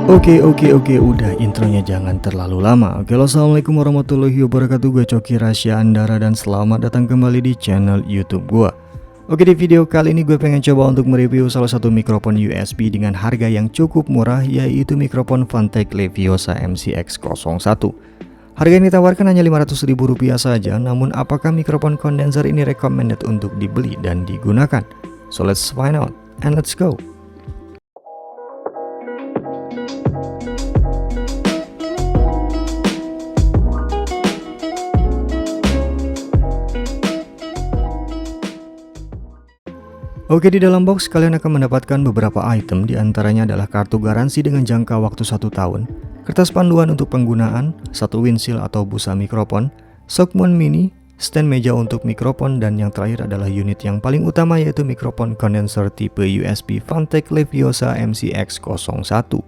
Oke, udah intronya jangan terlalu lama. Oke, assalamualaikum warahmatullahi wabarakatuh. Gue Coki Rasya Andara dan selamat datang kembali di channel YouTube gue. Oke, di video kali ini gue pengen coba untuk mereview salah satu mikrofon USB dengan harga yang cukup murah, yaitu mikrofon Phanteks Leviosa MCX01. Harga yang ditawarkan hanya Rp500.000 saja, namun apakah mikrofon kondenser ini recommended untuk dibeli dan digunakan? So let's find out and let's go. Oke, di dalam box kalian akan mendapatkan beberapa item, diantaranya adalah kartu garansi dengan jangka waktu 1 tahun, kertas panduan untuk penggunaan, satu windshield atau busa mikrofon, shock mount mini, stand meja untuk mikrofon, dan yang terakhir adalah unit yang paling utama yaitu mikrofon kondenser tipe USB Phanteks Leviosa MCX01.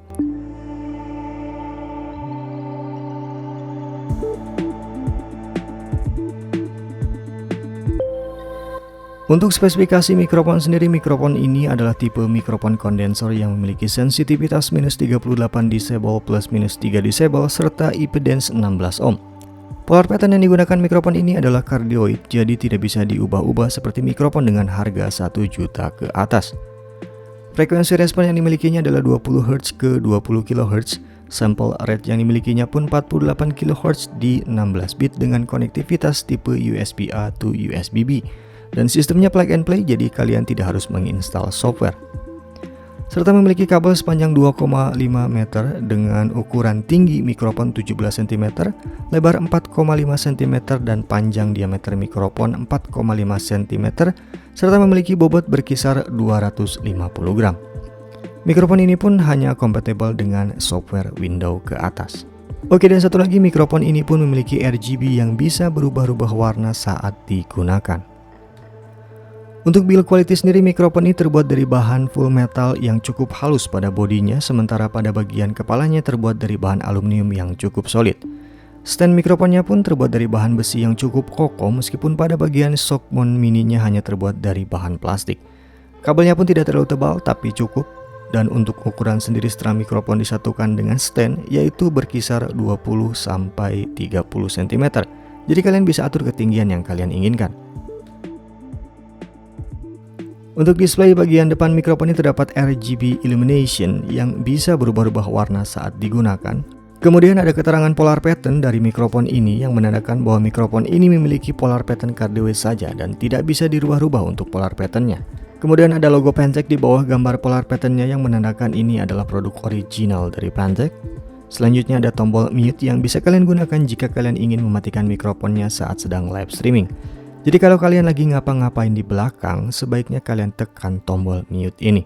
Untuk spesifikasi mikrofon sendiri, mikrofon ini adalah tipe mikrofon kondenser yang memiliki sensitivitas -38 dB plus -3 dB serta impedance 16 ohm. Polar pattern yang digunakan mikrofon ini adalah cardioid, jadi tidak bisa diubah-ubah seperti mikrofon dengan harga 1 juta ke atas. Frekuensi respon yang dimilikinya adalah 20 Hz ke 20 kHz. Sample rate yang dimilikinya pun 48 kHz di 16 bit dengan konektivitas tipe USB-A to USB-B. Dan sistemnya plug and play, jadi kalian tidak harus menginstal software. Serta memiliki kabel sepanjang 2,5 meter dengan ukuran tinggi mikrofon 17 cm, lebar 4,5 cm, dan panjang diameter mikrofon 4,5 cm, serta memiliki bobot berkisar 250 gram. Mikrofon ini pun hanya kompatibel dengan software Windows ke atas. Oke, dan satu lagi, mikrofon ini pun memiliki RGB yang bisa berubah-ubah warna saat digunakan. Untuk build quality sendiri, mikrofon ini terbuat dari bahan full metal yang cukup halus pada bodinya, sementara pada bagian kepalanya terbuat dari bahan aluminium yang cukup solid. Stand mikrofonnya pun terbuat dari bahan besi yang cukup kokoh, meskipun pada bagian shock mount mininya hanya terbuat dari bahan plastik. Kabelnya pun tidak terlalu tebal tapi cukup, dan untuk ukuran sendiri setelah mikrofon disatukan dengan stand yaitu berkisar 20-30 cm. Jadi kalian bisa atur ketinggian yang kalian inginkan. Untuk display bagian depan mikrofon ini terdapat RGB illumination yang bisa berubah-ubah warna saat digunakan. Kemudian ada keterangan polar pattern dari mikrofon ini yang menandakan bahwa mikrofon ini memiliki polar pattern cardioid saja dan tidak bisa dirubah-rubah untuk polar patternnya. Kemudian ada logo Phanteks di bawah gambar polar patternnya yang menandakan ini adalah produk original dari Phanteks. Selanjutnya ada tombol mute yang bisa kalian gunakan jika kalian ingin mematikan mikrofonnya saat sedang live streaming. Jadi kalau kalian lagi ngapa-ngapain di belakang, sebaiknya kalian tekan tombol mute ini.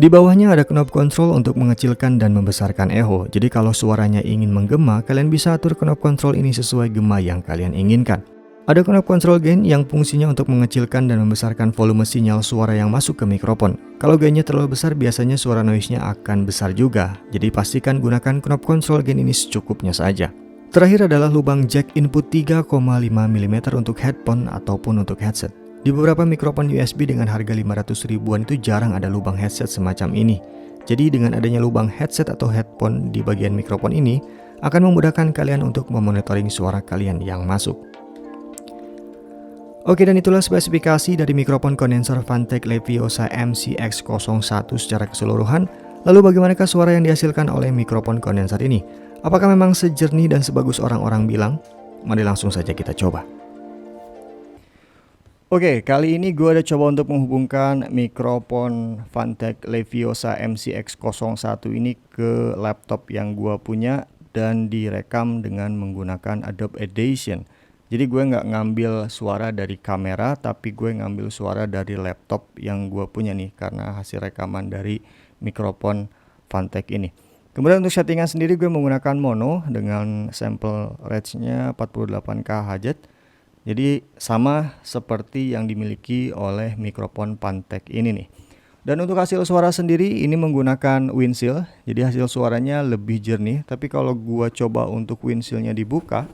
Di bawahnya ada knob control untuk mengecilkan dan membesarkan echo. Jadi kalau suaranya ingin menggema, kalian bisa atur knob control ini sesuai gema yang kalian inginkan. Ada knob control gain yang fungsinya untuk mengecilkan dan membesarkan volume sinyal suara yang masuk ke mikrofon. Kalau gainnya terlalu besar, biasanya suara noise-nya akan besar juga. Jadi pastikan gunakan knob control gain ini secukupnya saja. Terakhir adalah lubang jack input 3,5 mm untuk headphone ataupun untuk headset. Di beberapa mikrofon USB dengan harga 500 ribuan itu jarang ada lubang headset semacam ini. Jadi dengan adanya lubang headset atau headphone di bagian mikrofon ini akan memudahkan kalian untuk memonitoring suara kalian yang masuk. Oke, dan itulah spesifikasi dari mikrofon kondenser Phanteks Leviosa MCX01 secara keseluruhan. Lalu bagaimanakah suara yang dihasilkan oleh mikrofon kondenser ini? Apakah memang sejernih dan sebagus orang-orang bilang? Mari langsung saja kita coba. Oke, kali ini gue ada coba untuk menghubungkan mikrofon Phanteks Leviosa MCX01 ini ke laptop yang gue punya dan direkam dengan menggunakan Adobe Audition. Jadi gue nggak ngambil suara dari kamera, tapi gue ngambil suara dari laptop yang gue punya nih, karena hasil rekaman dari mikrofon Phanteks ini. Kemudian untuk settingan sendiri gue menggunakan mono dengan sample range-nya 48 kHz. Jadi sama seperti yang dimiliki oleh mikrofon Phanteks ini nih. Dan untuk hasil suara sendiri ini menggunakan windshield. Jadi hasil suaranya lebih jernih. Tapi kalau gue coba untuk windshieldnya dibuka,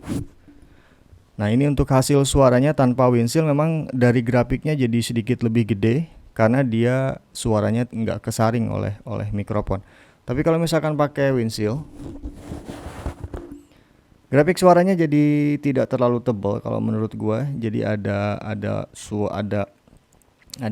nah ini untuk hasil suaranya tanpa windshield memang dari grafiknya jadi sedikit lebih gede, karena dia suaranya nggak kesaring oleh mikrofon. Tapi kalau misalkan pakai windshield, grafik suaranya jadi tidak terlalu tebal kalau menurut gua. Jadi ada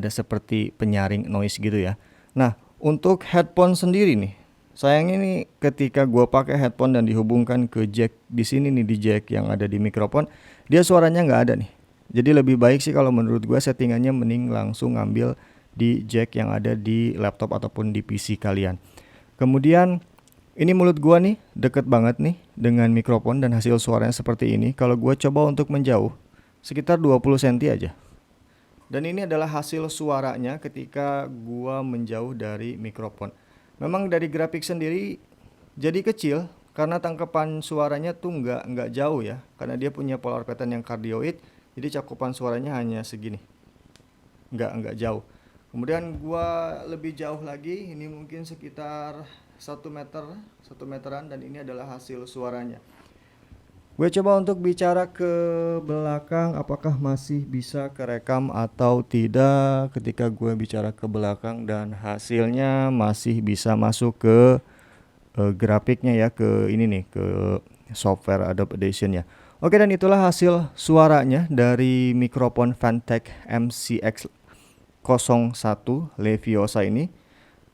seperti penyaring noise gitu ya. Nah, untuk headphone sendiri nih, sayangnya nih ketika gua pakai headphone dan dihubungkan ke jack di sini nih, di jack yang ada di mikrofon, dia suaranya nggak ada nih. Jadi lebih baik sih kalau menurut gua settingannya mending langsung ngambil di jack yang ada di laptop ataupun di PC kalian. Kemudian ini mulut gua nih deket banget nih dengan mikrofon dan hasil suaranya seperti ini. Kalau gua coba untuk menjauh sekitar 20 cm aja. Dan ini adalah hasil suaranya ketika gua menjauh dari mikrofon. Memang dari grafik sendiri jadi kecil karena tangkapan suaranya tuh nggak jauh ya, karena dia punya polar pattern yang cardioid. Jadi cakupan suaranya hanya segini, nggak jauh. Kemudian gua lebih jauh lagi, ini mungkin sekitar 1 meteran, dan ini adalah hasil suaranya. Gue coba untuk bicara ke belakang, apakah masih bisa kerekam atau tidak. Ketika gue bicara ke belakang dan hasilnya masih bisa masuk ke grafiknya ya, ke ini nih, ke software Adobe Audition ya. Oke, dan itulah hasil suaranya dari mikrofon Fantech MCX01 Leviosa ini.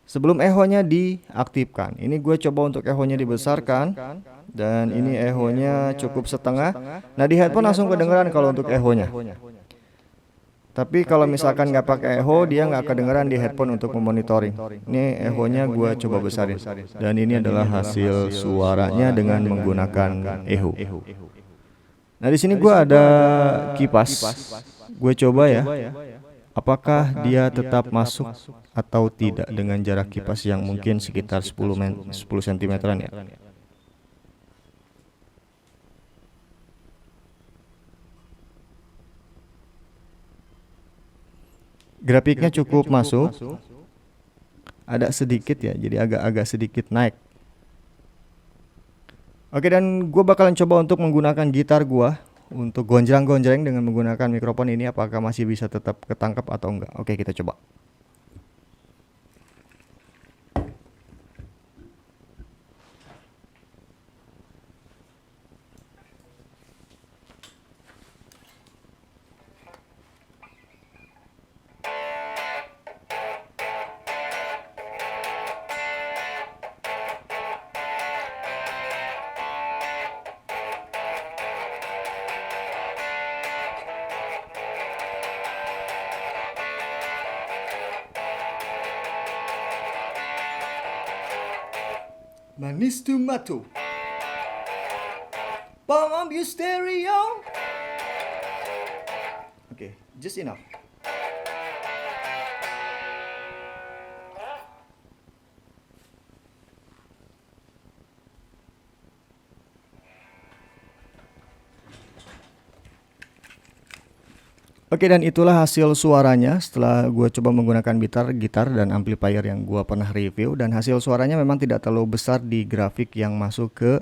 Sebelum echo-nya diaktifkan, ini gue coba untuk echo-nya dibesarkan, dan ini echo-nya cukup setengah. Nah, di headphone langsung kedengeran kalau untuk echo-nya. Tapi kalau misalkan nggak pakai echo, dia nggak kedengeran di headphone untuk memonitoring. Ini echo-nya gue coba besarin, dan ini adalah hasil suaranya dengan menggunakan echo. Nah, di sini gue ada kipas. Gue coba ya, apakah dia tetap masuk atau tidak dengan jarak kipas yang mungkin sekitar 10 cm ya. Grafiknya cukup masuk. Ada sedikit ya, jadi agak sedikit naik. Oke, dan gue bakalan coba untuk menggunakan gitar gue untuk gonjreng-gonjreng dengan menggunakan mikrofon ini, apakah masih bisa tetap ketangkap atau enggak. Oke, kita coba. Manis tomato, pump your stereo. Okay, just enough. Oke, dan itulah hasil suaranya setelah gue coba menggunakan gitar dan amplifier yang gue pernah review. Dan hasil suaranya memang tidak terlalu besar di grafik yang masuk ke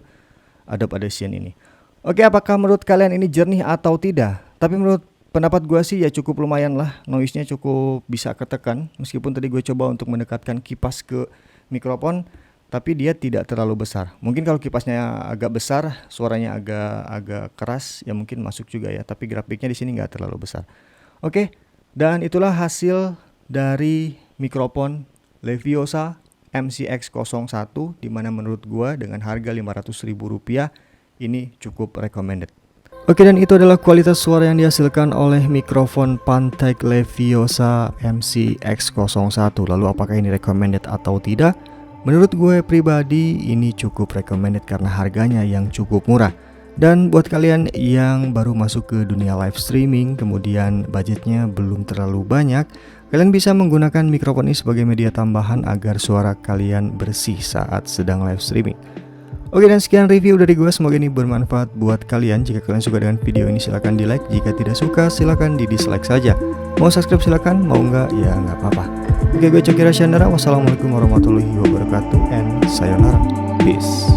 Adobe Audition ini. Oke, apakah menurut kalian ini jernih atau tidak? Tapi menurut pendapat gue sih ya cukup lumayan lah. Noise-nya cukup bisa ketekan. Meskipun tadi gue coba untuk mendekatkan kipas ke mikrofon, tapi dia tidak terlalu besar. Mungkin kalau kipasnya agak besar, suaranya agak keras, ya mungkin masuk juga ya. Tapi grafiknya di sini nggak terlalu besar. Oke, dan itulah hasil dari mikrofon Leviosa MCX01, dimana menurut gua dengan harga Rp500.000 ini cukup recommended. Oke, dan itu adalah kualitas suara yang dihasilkan oleh mikrofon Pantech Leviosa MCX01. Lalu apakah ini recommended atau tidak? Menurut gue pribadi ini cukup recommended karena harganya yang cukup murah. Dan buat kalian yang baru masuk ke dunia live streaming, kemudian budgetnya belum terlalu banyak, kalian bisa menggunakan mikrofon ini sebagai media tambahan agar suara kalian bersih saat sedang live streaming. Oke, dan sekian review dari gue, semoga ini bermanfaat buat kalian. Jika kalian suka dengan video ini silahkan di like, jika tidak suka silahkan di dislike saja. Mau subscribe silahkan, mau enggak ya nggak apa-apa. Oke, gue Coki Rasyandara, wassalamualaikum warahmatullahi wabarakatuh, and sayonara, peace.